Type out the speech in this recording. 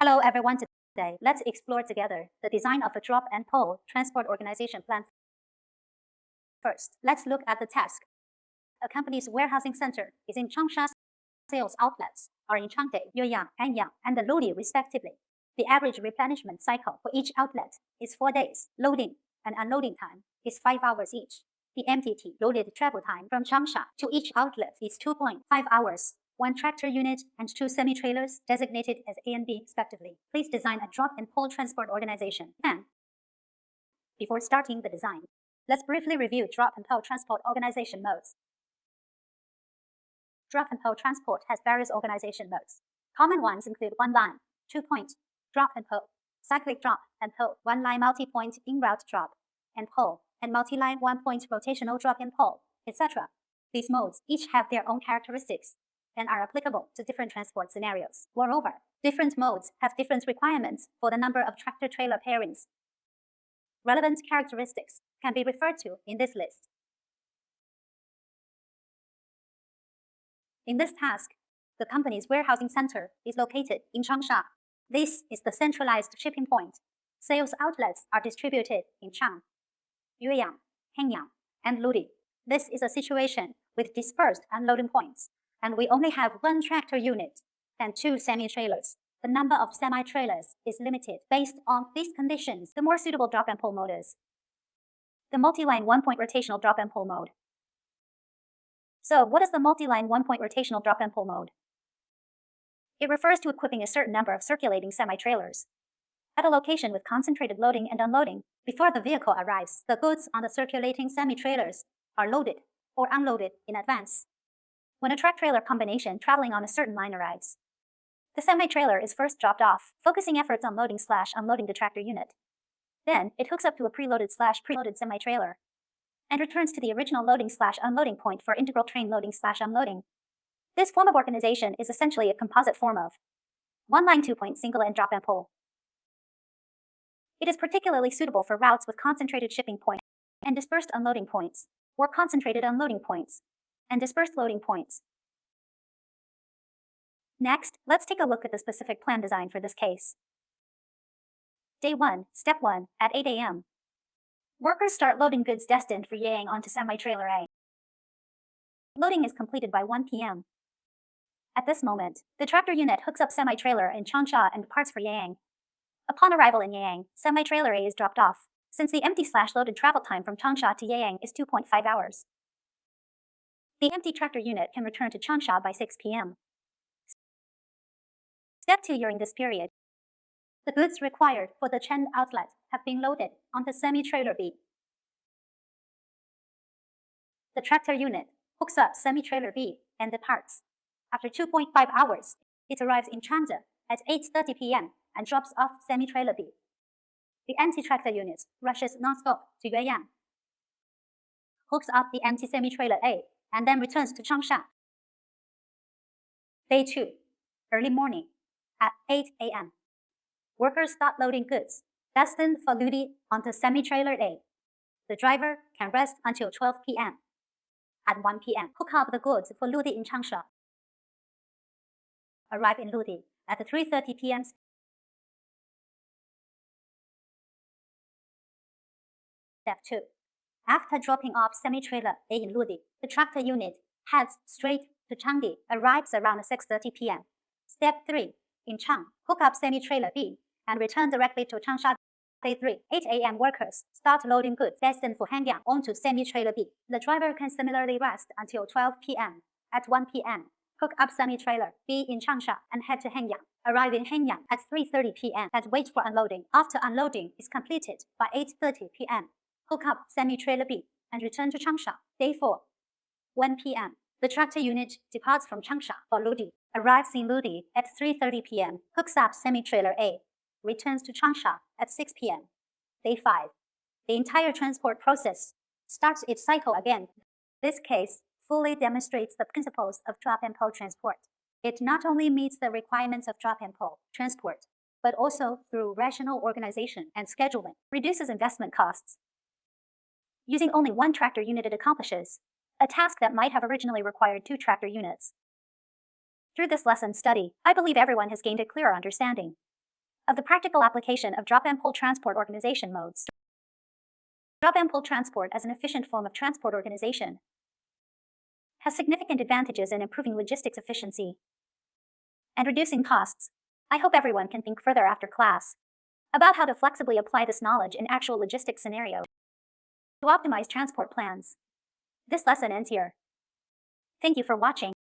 Hello everyone, today let's explore together the design of a drop and pull transport organization plan. First, let's look at the task. A company's warehousing center is in Changsha. Sales outlets are in Changde, Yueyang, Hanyang, and Lodi respectively. The average replenishment cycle for each outlet is 4 days. Loading and unloading time is 5 hours each. The MTT loaded travel time from Changsha to each outlet is 2.5 hours. One tractor unit and 2 semi-trailers designated as A and B respectively. Please design a drop and pull transport organization plan. Before starting the design, let's briefly review drop and pull transport organization modes. Drop and pull transport has various organization modes. Common ones include one line, 2-point, drop and pull, cyclic drop and pull, one line multi-point in-route drop and pull, and multi-line one-point rotational drop and pull, etc. These modes each have their own characteristics and are applicable to different transport scenarios. Moreover, different modes have different requirements for the number of tractor-trailer pairings. Relevant characteristics can be referred to in this list. In this task, the company's warehousing center is located in Changsha. This is the centralized shipping point. Sales outlets are distributed in Chang, Yueyang, Hanyang, and Lodi. This is a situation with dispersed unloading points, and we only have one tractor unit and 2 semi-trailers. The number of semi-trailers is limited. Based on these conditions, the more suitable drop and pull mode is the multi-line one-point rotational drop and pull mode. So what is the multi-line one-point rotational drop and pull mode? It refers to equipping a certain number of circulating semi-trailers at a location with concentrated loading and unloading. Before the vehicle arrives, the goods on the circulating semi-trailers are loaded or unloaded in advance. When a truck-trailer combination traveling on a certain line arrives, the semi-trailer is first dropped off, focusing efforts on loading/unloading the tractor unit. Then it hooks up to a preloaded semi-trailer and returns to the original loading/unloading point for integral train loading/unloading. This form of organization is essentially a composite form of one-line 2-point single and drop and pull. It is particularly suitable for routes with concentrated shipping points and dispersed unloading points, or concentrated unloading points and dispersed loading points. Next, let's take a look at the specific plan design for this case. Day 1, Step 1, at 8 a.m. Workers start loading goods destined for Yueyang onto semi-trailer A. Loading is completed by 1 p.m. At this moment, the tractor unit hooks up semi-trailer in Changsha and departs for Yueyang. Upon arrival in Yueyang, semi-trailer A is dropped off, since the empty/loaded travel time from Changsha to Yueyang is 2.5 hours. The empty tractor unit can return to Changsha by 6 p.m. Step 2. During this period, the goods required for the Chen outlet have been loaded onto semi-trailer B. The tractor unit hooks up semi-trailer B and departs. After 2.5 hours, it arrives in Changde at 8:30 p.m. and drops off semi-trailer B. The empty tractor unit rushes non-stop to Yueyang, hooks up the empty semi-trailer A, and then returns to Changsha. Day 2, early morning, at 8 a.m. Workers start loading goods destined for Lodi onto semi-trailer A. The driver can rest until 12 p.m. At 1 p.m., hook up the goods for Lodi in Changsha. Arrive in Lodi at 3:30 p.m. Step 2. After dropping off semi-trailer A in Lodi, the tractor unit heads straight to Changde, arrives around 6:30 p.m. Step 3. In Chang, hook up semi-trailer B and return directly to Changsha. Day 3, 8 a.m. Workers start loading goods destined for Hanyang onto semi-trailer B. The driver can similarly rest until 12 p.m. At 1 p.m., hook up semi-trailer B in Changsha and head to Hanyang. Arrive in Hanyang at 3:30 p.m. and wait for unloading. After unloading is completed by 8:30 p.m., hook up semi-trailer B and return to Changsha. Day 4, 1 p.m. The tractor unit departs from Changsha for Lodi, arrives in Lodi at 3:30 p.m., hooks up semi-trailer A, returns to Changsha at 6 p.m. Day 5. The entire transport process starts its cycle again. This case fully demonstrates the principles of drop and pull transport. It not only meets the requirements of drop and pull transport, but also through rational organization and scheduling, reduces investment costs. Using only one tractor unit, it accomplishes a task that might have originally required 2 tractor units. Through this lesson study, I believe everyone has gained a clearer understanding of the practical application of drop and pull transport organization modes. Drop and pull transport as an efficient form of transport organization has significant advantages in improving logistics efficiency and reducing costs. I hope everyone can think further after class about how to flexibly apply this knowledge in actual logistics scenarios to optimize transport plans. This lesson ends here. Thank you for watching.